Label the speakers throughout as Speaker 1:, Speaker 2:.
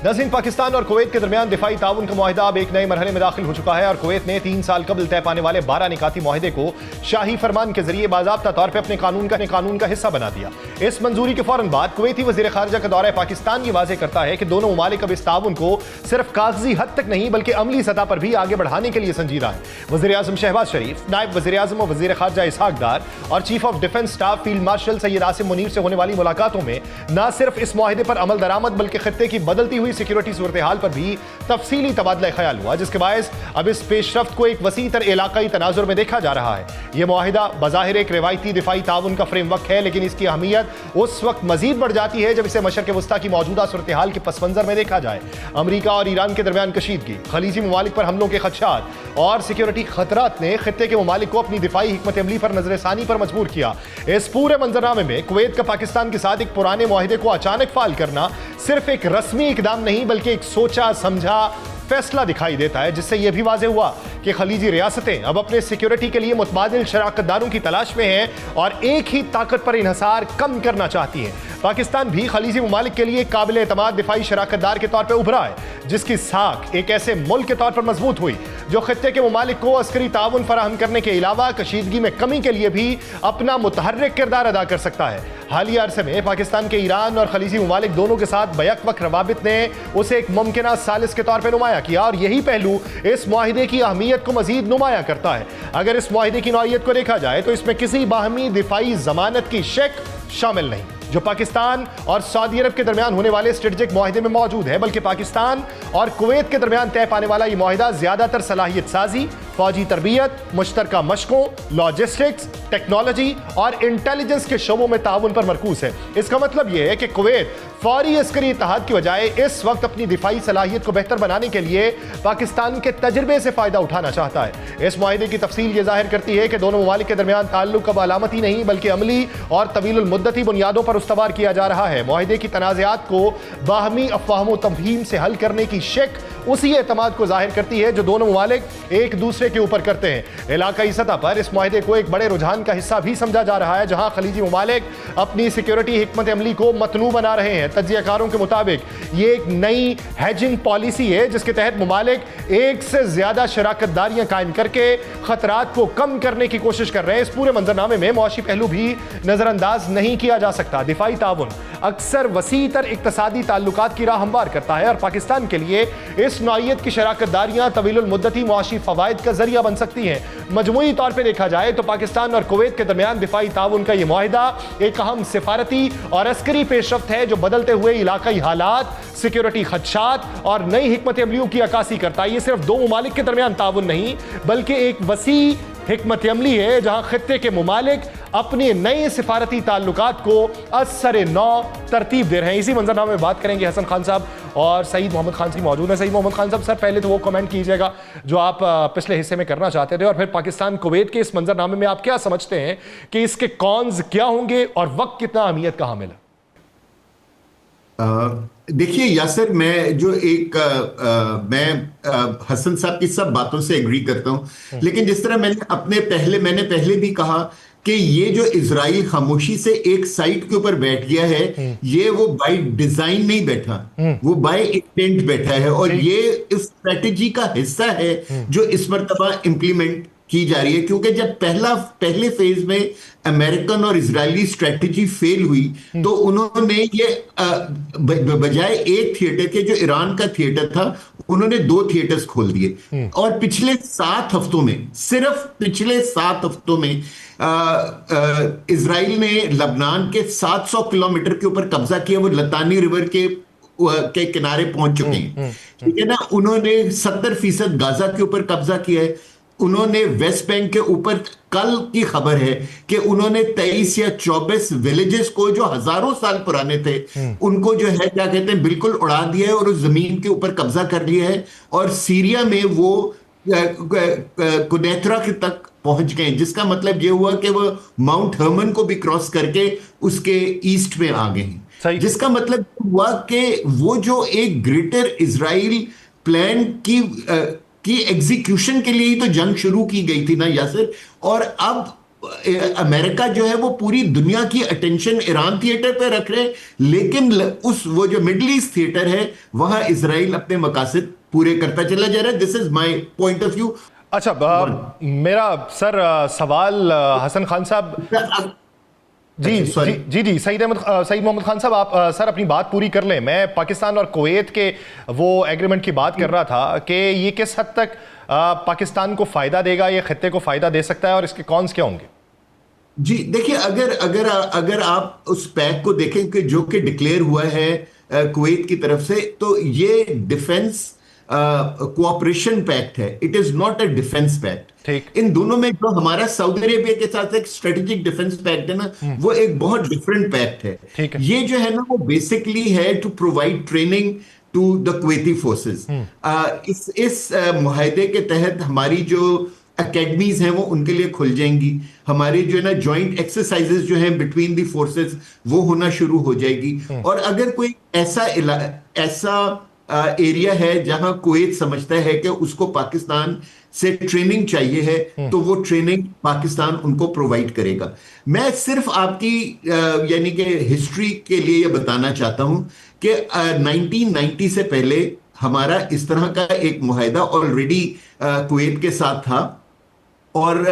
Speaker 1: नाज़रीन, पाकिस्तान और कुवैत के दरमियान दिफाई ताउन का मुआहिदा अब एक नए मरहले में दाखिल हो चुका है और कुवैत ने 3 साल कबल तय पाने वाले 12 निकाती मुआहिदे को शाही फरमान के जरिए बाज़ाब्ता तौर पर अपने कानून का हिस्सा बना दिया। इस मंजूरी के फौरन बाद कुवैती वज़ीर ख़ारिजा का दौरा पाकिस्तान ये वाज़ेह करता है कि दोनों ममालिक अब इस ताउन को सिर्फ कागजी हद तक नहीं बल्कि अमली सतह पर भी आगे बढ़ाने के लिए संजीदा है। वज़ीर आज़म शहबाज शरीफ, नायब वज़ीर आज़म और वज़ीर ख़ारिजा इसहाक डार और chief of defence staff field marshal Syed Asim Munir से होने वाली मुलाकातों में न सिर्फ इस मुआहिदे पर अमल दरामद बल्कि खित्ते की बदलती हुई सिक्योरिटी सूरत हाल पर भी तफसीली तबादला ख्याल हुआ, जिसके बायस अब इस पेशरफ्त को एक वसी तर इलाकाई तनाजुर में देखा जा रहा है। यह मुआहिदा बज़ाहिर एक रिवायती दिफाई ताउन का फ्रेमवर्क है, लेकिन इसकी अहमियत उस वक्त मजीद बढ़ जाती है जब इसे मशरक़ वस्ता की मौजूदा सूरत हाल के पस मंजर में देखा जाए। अमरीका और ईरान के दरमियान कशीदगी, खलीजी ममालिक पर हमलों के खदशात और सिक्योरिटी खतरात ने खित्ते के ममालिक को अपनी दिफाई हिकमत अमली पर नजरसानी पर मजबूर किया। इस पूरे मंजरनामे में कुवैत का पाकिस्तान के साथ एक पुराने मुआहिदे को अचानक फाल करना सिर्फ एक रस्मी इकदाम नहीं बल्कि एक सोचा समझा फैसला दिखाई देता है, जिससे यह भी वाज़ेह हुआ कि खलीजी रियासतें अब अपने सिक्योरिटी के लिए मुतबादिल शराकतदारों की तलाश में हैं और एक ही ताकत पर इन्हसार कम करना चाहती हैं। पाकिस्तान भी खलीजी ममालिक के लिए काबिल एतमाद दिफाई शराकतदार के तौर पर उभरा है, जिसकी साख एक ऐसे मुल्क के तौर पर मजबूत हुई जो खित्ते के ममालिक को अस्करी ताउन फराहम करने के अलावा कशीदगी में कमी के लिए भी अपना मुतहर्रिक किरदार अदा कर सकता है। हालिया अरसे में पाकिस्तान के ईरान और खलीजी ममालिक दोनों के साथ बैक वक्त रवाबित ने उसे एक मुमकिन सालिस के तौर पर नुमाया किया और यही पहलू इस मुआहिदे की अहमियत को मजीद नुमाया करता है। अगर इस मुआहिदे की नौइयत को देखा जाए तो इसमें किसी बाहमी दिफाई जमानत की शक शामिल नहीं जो पाकिस्तान और सऊदी अरब के दरमियान होने वाले स्ट्रेटेजिक मुआहिदे में मौजूद है, बल्कि पाकिस्तान और कुवैत के दरमियान तय पाने वाला यह मुआहिदा ज्यादातर सलाहियत साजी, फौजी तरबियत, मुश्तरका मशकों, लॉजिस्टिक्स, टेक्नोलॉजी और इंटेलिजेंस के शोबों में ताउन पर मरकूज है। इसका मतलब यह है कि कुवैत फौरी अस्करी इत्तेहाद की बजाय इस वक्त अपनी दिफाई सलाहियत को बेहतर बनाने के लिए पाकिस्तान के तजर्बे से फायदा उठाना चाहता है। इस मुआहिदे की तफसील यह जाहिर करती है कि दोनों ममालिक के दरमियान ताल्लुक अब अलामती नहीं बल्कि अमली और तवीलुल मुद्दती बुनियादों पर उस्तवार किया जा रहा है। मुआहिदे की तनाज़ात को बाहमी अफ़वाहम तफ़हीम से हल करने की शक उसी एतमाद को जाहिर करती है जो दोनों ममालिक एक दूसरे के ऊपर करते हैं। इलाकाई सतह पर इस मुआहिदे को एक बड़े रुझान का हिस्सा भी समझा जा रहा है, जहां खलीजी ममालिक अपनी सिक्योरिटी हिकमत अमली को मतनू बना रहे हैं। तज्जियाकारों के मुताबिक ये एक नई हैजिंग पॉलिसी है जिसके तहत ममालिक एक से ज्यादा शराकतदारियां कायम करके खतरात को कम करने की कोशिश कर रहे हैं। इस पूरे मंजरनामे में मुआशी पहलू भी नजरअंदाज नहीं किया जा सकता। दिफाई ताउन अक्सर वसी तर इक्तसादी ताल्लुकात की राह हमवार करता है और पाकिस्तान के लिए इस नौइयत की शराकतदारियां तवीलुल मुद्दती मुआशी फवायद का जरिया बन सकती हैं। मजमूई तौर पर देखा जाए तो पाकिस्तान और कुवैत के दरमियान दिफाई ताउन का यह मुआहिदा एक अहम सिफारती और अस्करी पेशरफ्त है जो बदलते हुए इलाकाई हालात, सिक्योरिटी खदशात और नई हिकमत अमलियों की अक्कासी करता है। ये सिर्फ दो ममालिक के दरमियान ताउन नहीं बल्कि एक वसी हिकमत अमली है जहां खित्ते के ममालिक अपने नए सिफारती ताल्लुकात को असर नौ तरतीब दे रहे हैं। इसी मंजरनामे में बात करेंगे हसन खान साहब और सईद मोहम्मद खान से मौजूद है। सईद मोहम्मद खान साहब, सर पहले तो वो कमेंट कीजिएगा जो आप पिछले हिस्से में करना चाहते थे और फिर पाकिस्तान कुवैत के इस मंजरनामे में आप क्या समझते हैं कि इसके कॉन्स क्या होंगे और वक्त कितना अहमियत का हामिल है?
Speaker 2: देखिए यासर, मैं हसन साहब की सब बातों से एग्री करता हूं, लेकिन जिस तरह मैंने पहले भी कहा कि ये जो इजराइल खामोशी से एक साइट के ऊपर बैठ गया है, ये वो बाय डिजाइन नहीं बैठा, वो बाय इंटेंट बैठा है और ये इस स्ट्रेटेजी का हिस्सा है जो इस मर्तबा इंप्लीमेंट की जा रही है। क्योंकि जब पहले फेज में अमेरिकन और इजरायली स्ट्रेटेजी फेल हुई तो उन्होंने ये बजाय एक थिएटर के जो ईरान का थिएटर था उन्होंने 2 थिएटर्स खोल दिए और पिछले 7 हफ्तों में, सिर्फ पिछले 7 हफ्तों में इजराइल ने लबनान के 700 किलोमीटर के ऊपर कब्जा किया। वो लतानी रिवर के किनारे पहुंच चुके हैं, ठीक है ना। उन्होंने 70% गाजा के ऊपर कब्जा किया है। उन्होंने वेस्ट बैंक के ऊपर, कल की खबर है कि उन्होंने 23 या 24 विलेजेस को जो हजारों साल पुराने थे उनको जो है क्या कहते हैं बिल्कुल उड़ा दिया है और उस जमीन के ऊपर कब्जा कर लिया है और सीरिया में वो कुनैत्रा के तक पहुंच गए, जिसका मतलब ये हुआ कि वो माउंट हर्मन को भी क्रॉस करके उसके ईस्ट में आ गए हैं। जिसका मतलब हुआ कि वो जो एक ग्रेटर इजराइल प्लान की एग्जीक्यूशन के लिए ही तो जंग शुरू की गई थी ना यासिर। और अब अमेरिका जो है वो पूरी दुनिया की अटेंशन ईरान थिएटर पे रख रहे हैं, लेकिन उस वो जो मिडिल ईस्ट थिएटर है वहां इसराइल अपने मकासद पूरे करता चला जा रहा है। This is my point of view.
Speaker 1: अच्छा, मेरा सर सवाल हसन खान साहब, जी जी जी जी सईद मोहम्मद खान साहब, आप सर अपनी बात पूरी कर लें। मैं पाकिस्तान और कुवैत के वो एग्रीमेंट की बात कर रहा था कि ये किस हद तक पाकिस्तान को फायदा देगा, ये खत्ते को फायदा दे सकता है और इसके कॉन्स क्या होंगे?
Speaker 2: जी देखिए, अगर आप उस पैक को देखें कि जो कि डिक्लेयर हुआ है कुवैत की तरफ से, तो ये डिफेंस कोऑपरेशन पैक्ट है, it is not a defence pact. इन दोनों में जो हमारा सऊदी अरेबिया के साथ एक स्ट्रेटेजिक डिफेंस पैक्ट है ना, वो एक बहुत डिफरेंट पैक्ट है। ये जो है ना वो बेसिकली है to provide training to the Kuwaiti forces. इस मुआहदे के तहत हमारी जो अकेडमीज हैं वो उनके लिए खुल जाएंगी, हमारी जो है ना जॉइंट एक्सरसाइजेस जो हैं बिटवीन द फोर्सेस वो होना शुरू हो जाएगी। और अगर कोई ऐसा एरिया है जहां कुवैत समझता है कि उसको पाकिस्तान से ट्रेनिंग चाहिए है, तो वो ट्रेनिंग पाकिस्तान उनको प्रोवाइड करेगा। मैं सिर्फ आपकी यानी कि हिस्ट्री के लिए ये बताना चाहता हूं कि 1990 से पहले हमारा इस तरह का एक मुआहदा ऑलरेडी कुवैत के साथ था, और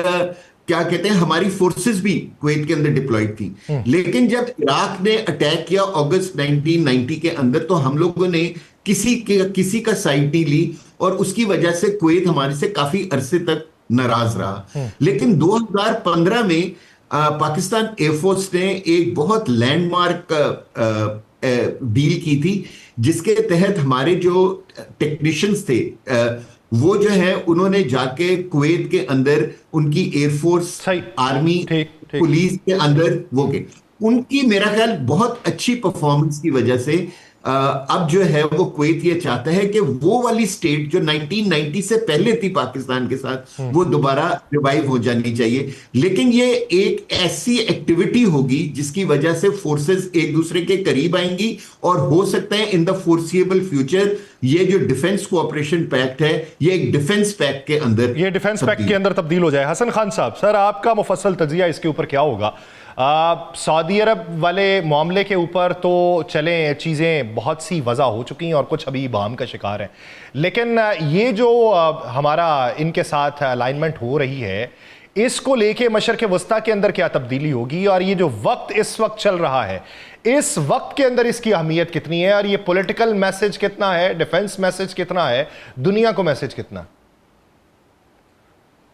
Speaker 2: क्या कहते हैं हमारी फोर्सेस भी कुवैत के अंदर डिप्लॉयड थी। लेकिन जब इराक ने अटैक किया अगस्त 1990 के अंदर, तो हम लोगों ने किसी का साइड नहीं ली, और उसकी वजह से कुवैत हमारे से काफी अरसे तक नाराज रहा। लेकिन 2015 में पाकिस्तान एयरफोर्स ने एक बहुत लैंडमार्क डील की थी, जिसके तहत हमारे जो टेक्नीशियंस थे वो जो है उन्होंने जाके कुवैत के अंदर उनकी एयरफोर्स, आर्मी, पुलिस के अंदर वो गए। उनकी मेरा ख्याल बहुत अच्छी परफॉर्मेंस की वजह से अब जो है वो कुवैत ये चाहता है कि वो वाली स्टेट जो 1990 से पहले थी पाकिस्तान के साथ, वो दोबारा रिवाइव हो जानी चाहिए। लेकिन ये एक ऐसी एक्टिविटी होगी जिसकी वजह से फोर्सेस एक दूसरे के करीब आएंगी, और हो सकता है इन द फोर्सिएबल फ्यूचर ये जो डिफेंस कोऑपरेशन पैक्ट है ये एक डिफेंस पैक्ट के अंदर,
Speaker 1: ये डिफेंस पैक्ट के अंदर तब्दील हो जाए। हसन खान साहब, सर आपका मुफस्सल तज्जिया इसके ऊपर क्या होगा? सऊदी अरब वाले मामले के ऊपर तो चलें, चीज़ें बहुत सी वजह हो चुकी हैं और कुछ अभी बहम का शिकार हैं, लेकिन ये जो हमारा इनके साथ अलाइनमेंट हो रही है, इसको लेके मशरक़ वस्ता के अंदर क्या तब्दीली होगी, और ये जो वक्त इस वक्त चल रहा है, इस वक्त के अंदर इसकी अहमियत कितनी है, और ये पॉलिटिकल मैसेज कितना है, डिफेंस मैसेज कितना है, दुनिया को मैसेज कितना?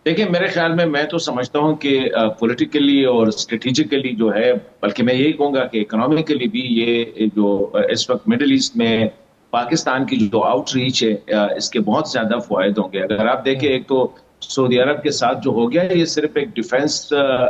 Speaker 3: देखिए, मेरे ख्याल में मैं तो समझता हूं कि पॉलिटिकली और स्ट्रेटेजिकली जो है, बल्कि मैं यही कहूंगा कि इकोनॉमिकली भी ये जो इस वक्त मिडिल ईस्ट में पाकिस्तान की जो आउटरीच है, इसके बहुत ज्यादा फायदे होंगे। अगर आप देखें, एक तो सऊदी अरब के साथ जो हो गया, ये सिर्फ एक डिफेंस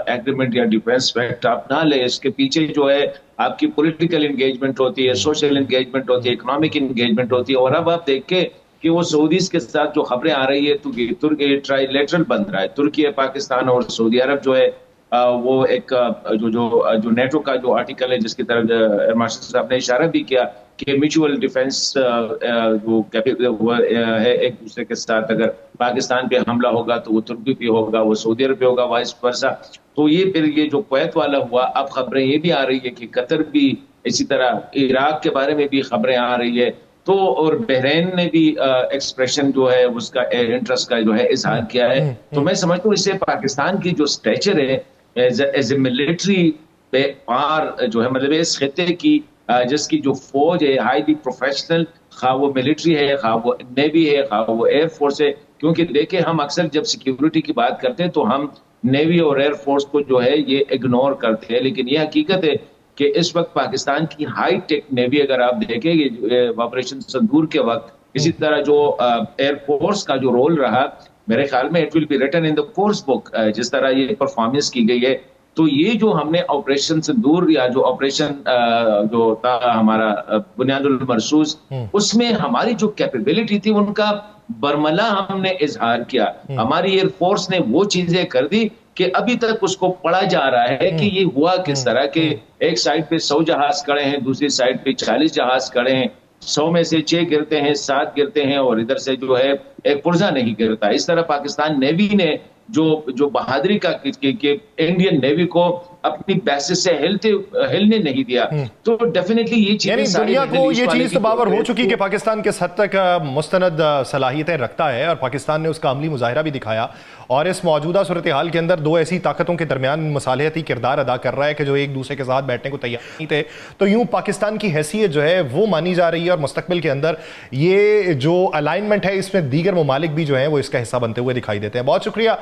Speaker 3: एग्रीमेंट या डिफेंस पैक्ट आप ना ले, इसके पीछे जो है आपकी पॉलिटिकल इंगेजमेंट होती है, सोशल इंगेजमेंट होती है, इकोनॉमिक इंगेजमेंट होती है। और अब आप देखें कि वो सऊदीज के साथ जो खबरें आ रही है, तुर्की ट्राइलेटरल बन रहा है, तुर्की, पाकिस्तान और सऊदी अरब जो है वो एक जो नेटो का जो आर्टिकल है जिसकी तरफ मार्शल साहब ने इशारा भी किया कि म्यूचुअल डिफेंस वो है एक दूसरे के साथ, अगर पाकिस्तान पे हमला होगा तो वो तुर्की पे होगा, वो सऊदी अरब पे होगा, वाइस वर्सा। तो ये फिर ये जो कुवैत वाला हुआ, अब खबरें ये भी आ रही है कि कतर भी इसी तरह, इराक के बारे में भी खबरें आ रही है, तो और बहरीन ने भी एक्सप्रेशन जो है उसका इंटरेस्ट का जो है इजहार किया है। तो मैं समझता हूँ इससे पाकिस्तान की जो स्टेचर है एज ए मिलिट्री पार जो है, मतलब इस खिते की जिसकी जो फौज है हाईली प्रोफेशनल, खा वो मिलिट्री है, खा वो नेवी है, खा वो एयरफोर्स है। क्योंकि देखिए, हम अक्सर जब सिक्योरिटी की बात करते हैं तो हम नेवी और एयरफोर्स को जो है ये इग्नोर करते हैं, लेकिन ये हकीकत है कि इस वक्त पाकिस्तान की हाई टेक नेवी, अगर आप देखेंगे ऑपरेशन संदूर के वक्त, इसी तरह जो एयरफोर्स का जो रोल रहा, मेरे ख्याल में it will be written in the course book, जिस तरह ये परफॉर्मेंस की गई है। तो ये जो हमने ऑपरेशन संदूर या जो ऑपरेशन जो था हमारा बुनियादुल मरसूस, उसमें हमारी जो कैपेबिलिटी थी उनका बरमला हमने इजहार किया। हमारी एयरफोर्स ने वो चीजें कर दी कि अभी तक उसको पढ़ा जा रहा है कि ये हुआ किस तरह के, एक साइड पे 100 जहाज खड़े हैं, दूसरी साइड पे 40 जहाज खड़े हैं, 100 में से 6 गिरते हैं, 7 गिरते हैं, और इधर से जो है एक पुर्जा नहीं गिरता। इस तरह पाकिस्तान नेवी ने जो बहादुरी का कि इंडियन नेवी को अपनी बेसिस से हिलने नहीं दिया। तो डेफिनेटली ये चीजें
Speaker 1: यानी
Speaker 3: सारी
Speaker 1: दुनिया को
Speaker 3: मिडिल ईस्ट
Speaker 1: ये
Speaker 3: वाले
Speaker 1: चीज
Speaker 3: की
Speaker 1: तो बावर हो
Speaker 3: जो
Speaker 1: चुकी कि पाकिस्तान किस हद तक मुस्तनद सलाहियतें रखता है, और पाकिस्तान ने उसका अमली मुजाहिरा भी दिखाया। और इस मौजूदा सूरत हाल के अंदर दो ऐसी ताकतों के दरमियान मसालियती किरदार अदा कर रहा है कि जो एक दूसरे के साथ बैठने को तैयार नहीं थे। तो यूं पाकिस्तान की हैसियत जो है वो मानी जा रही है, और मुस्तकबिल के अंदर ये जो अलाइनमेंट है इसमें दीगर ममालिक भी जो है वो इसका हिस्सा बनते हुए दिखाई देते हैं। बहुत शुक्रिया